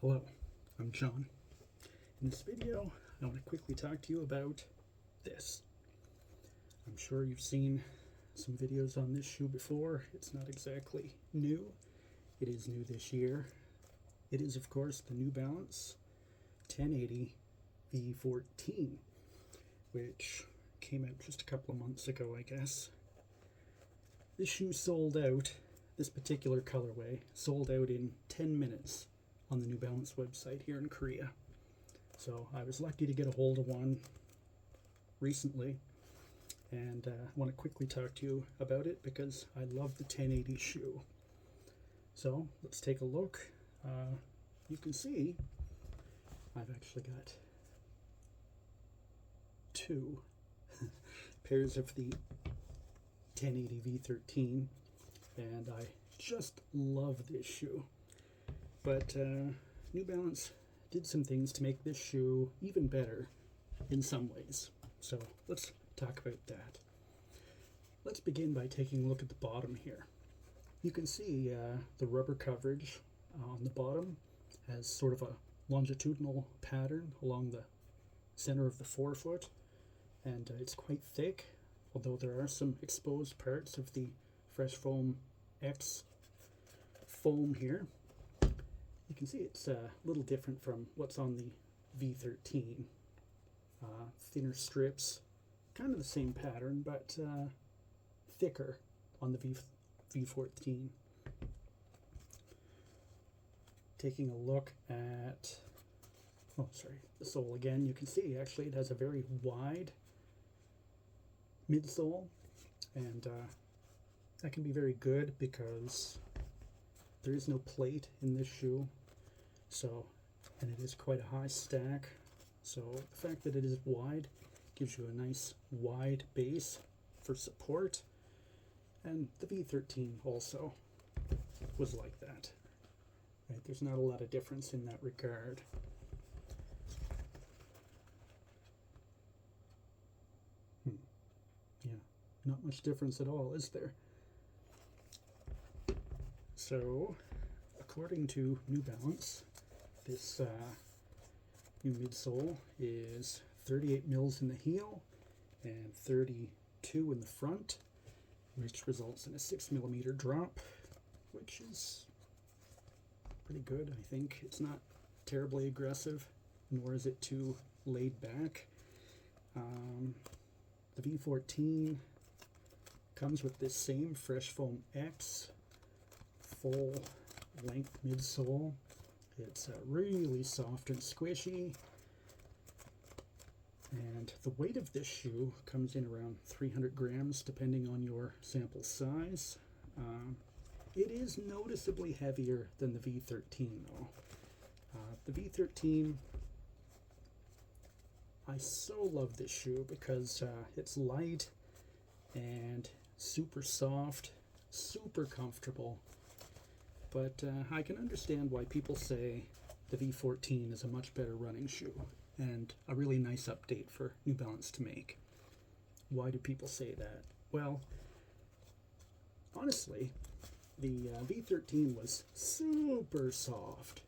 Hello, I'm John. In this video, I want to quickly talk to you about this. I'm sure you've seen some videos on this shoe before. It's not exactly new. It is new this year. It is, of course, the New Balance 1080 V14, which came out just a couple of months ago, I guess. This shoe sold out, this particular colorway, sold out in 10 minutes on the New Balance website here in Korea. So I was lucky to get a hold of one recently, and I want to quickly talk to you about it because I love the 1080 shoe. So let's take a look. You can see I've actually got two pairs of the 1080 V13, and I just love this shoe. But New Balance did some things to make this shoe even better in some ways. So let's talk about that. Let's begin by taking a look at the bottom here. You can see the rubber coverage on the bottom has sort of a longitudinal pattern along the center of the forefoot, and it's quite thick, although there are some exposed parts of the Fresh Foam X foam here. You can see it's a little different from what's on the V13. Thinner strips, kind of the same pattern, but thicker on the V14. Taking a look at, the sole again, you can see actually it has a very wide midsole, and that can be very good because there is no plate in this shoe, and it is quite a high stack, so the fact that it is wide gives you a nice wide base for support, and the V13 also was like that. Right, there's not a lot of difference in that regard. Yeah, not much difference at all, is there? So, according to New Balance, this new midsole is 38 mils in the heel and 32 in the front, which results in a 6 millimeter drop, which is pretty good, I think. It's not terribly aggressive, nor is it too laid back. The V14 comes with this same Fresh Foam X full length midsole. It's really soft and squishy, and the weight of this shoe comes in around 300 grams depending on your sample size. It is noticeably heavier than the V13 though. The V13, I so love this shoe because it's light and super soft, super comfortable. But I can understand why people say the V14 is a much better running shoe and a really nice update for New Balance to make. Why do people say that? Well, honestly, the V13 was super soft.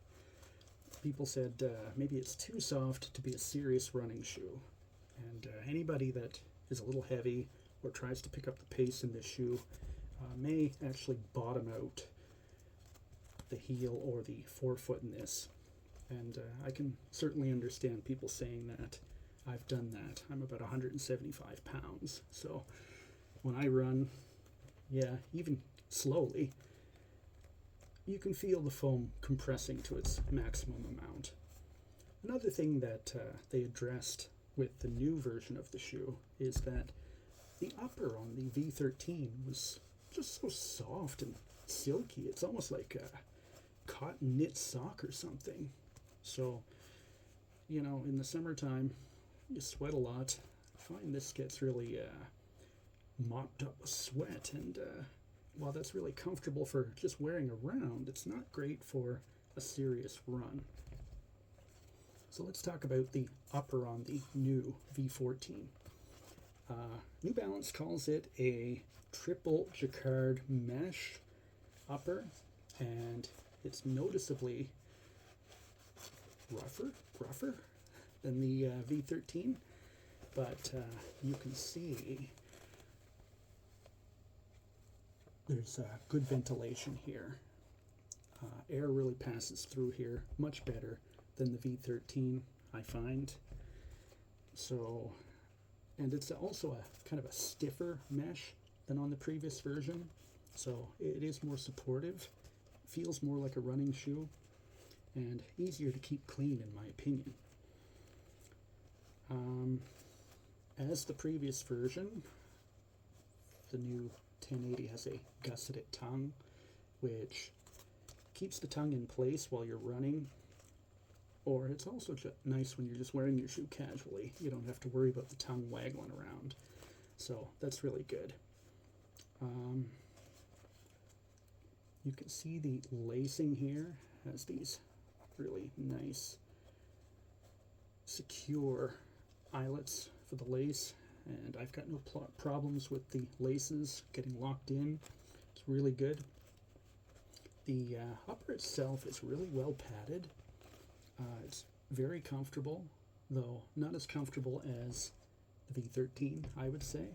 People said maybe it's too soft to be a serious running shoe. And anybody that is a little heavy or tries to pick up the pace in this shoe may actually bottom out the heel or the forefoot in this. And I can certainly understand people saying that. I've done that. I'm about 175 pounds. So when I run, even slowly, you can feel the foam compressing to its maximum amount. Another thing that they addressed with the new version of the shoe is that the upper on the V13 was just so soft and silky. It's almost like a cotton knit sock or something. So, in the summertime, you sweat a lot. I find this gets really mopped up with sweat, and while that's really comfortable for just wearing around, it's not great for a serious run. So let's talk about the upper on the new V14. New Balance calls it a triple jacquard mesh upper, and it's noticeably rougher than the V13, but you can see there's good ventilation here. Air really passes through here much better than the V13, I find. So, and it's also a kind of a stiffer mesh than on the previous version, so it is more supportive, feels more like a running shoe, and easier to keep clean in my opinion. As the previous version, the new 1080 has a gusseted tongue, which keeps the tongue in place while you're running, or it's also nice when you're just wearing your shoe casually. You don't have to worry about the tongue waggling around, so that's really good. You can see the lacing here has these really nice secure eyelets for the lace, and I've got no problems with the laces getting locked in. It's really good. The upper itself is really well padded. It's very comfortable, though not as comfortable as the V13, I would say,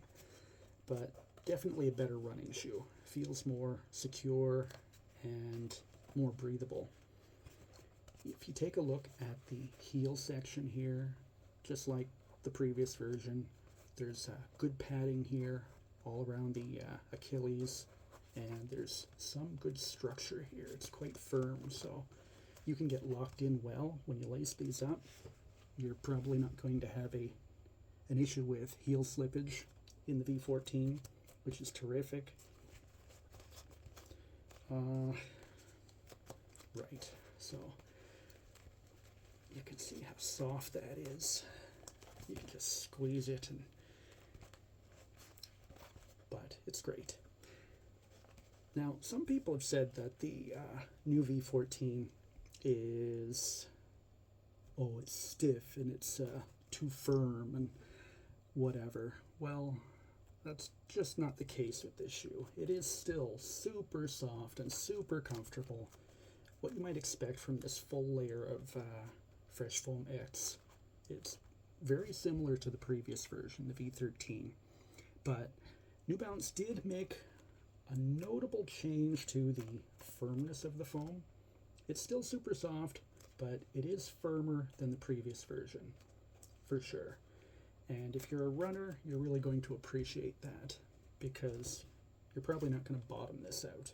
but definitely a better running shoe. Feels more secure and more breathable. If you take a look at the heel section here, just like the previous version, there's good padding here all around the Achilles, and there's some good structure here. It's quite firm, so you can get locked in well when you lace these up. You're probably not going to have an issue with heel slippage in the V14, which is terrific. Right, so you can see how soft that is. You can just squeeze it, but it's great. Now, some people have said that the new V14 is, it's stiff and it's too firm and whatever. Well, that's just not the case with this shoe. It is still super soft and super comfortable. What you might expect from this full layer of Fresh Foam X. It's very similar to the previous version, the V13, but New Balance did make a notable change to the firmness of the foam. It's still super soft, but it is firmer than the previous version, for sure. And if you're a runner, you're really going to appreciate that, because you're probably not going to bottom this out.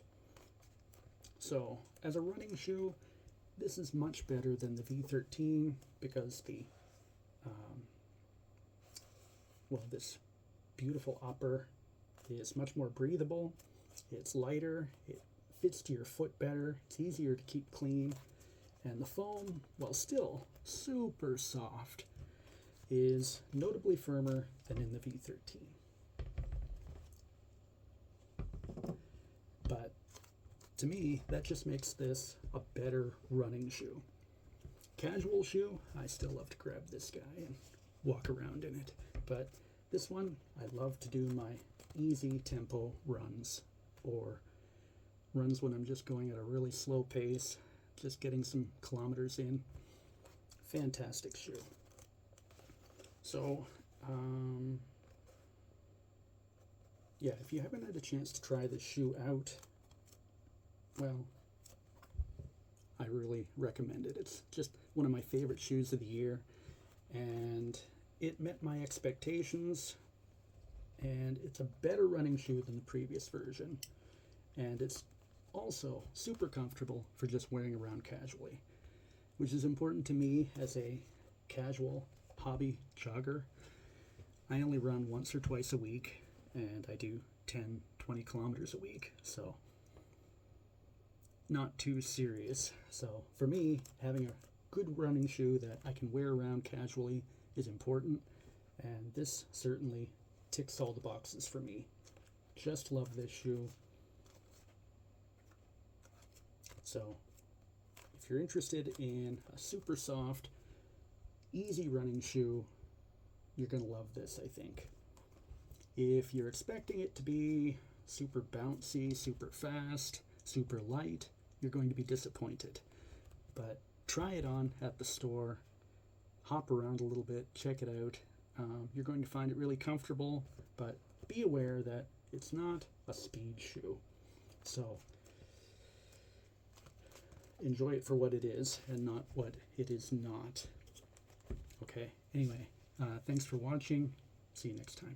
So, as a running shoe, this is much better than the V13, because the this beautiful upper is much more breathable. It's lighter, it fits to your foot better, it's easier to keep clean, and the foam, while still super soft, is notably firmer than in the V13. But to me, that just makes this a better running shoe. Casual shoe, I still love to grab this guy and walk around in it, but this one, I love to do my easy tempo runs, or runs when I'm just going at a really slow pace, just getting some kilometers in. Fantastic shoe. So, yeah, if you haven't had a chance to try this shoe out, well, I really recommend it. It's just one of my favorite shoes of the year, and it met my expectations, and it's a better running shoe than the previous version, and it's also super comfortable for just wearing around casually, which is important to me as a casual hobby jogger. I only run once or twice a week, and I do 10-20 kilometers a week, so not too serious. So for me, having a good running shoe that I can wear around casually is important, and this certainly ticks all the boxes for me. Just love this shoe. So if you're interested in a super soft, easy running shoe, you're going to love this, I think. If you're expecting it to be super bouncy, super fast, super light, you're going to be disappointed. But try it on at the store, hop around a little bit, check it out. You're going to find it really comfortable, but be aware that it's not a speed shoe. So enjoy it for what it is and not what it is not. Okay, anyway, thanks for watching. See you next time.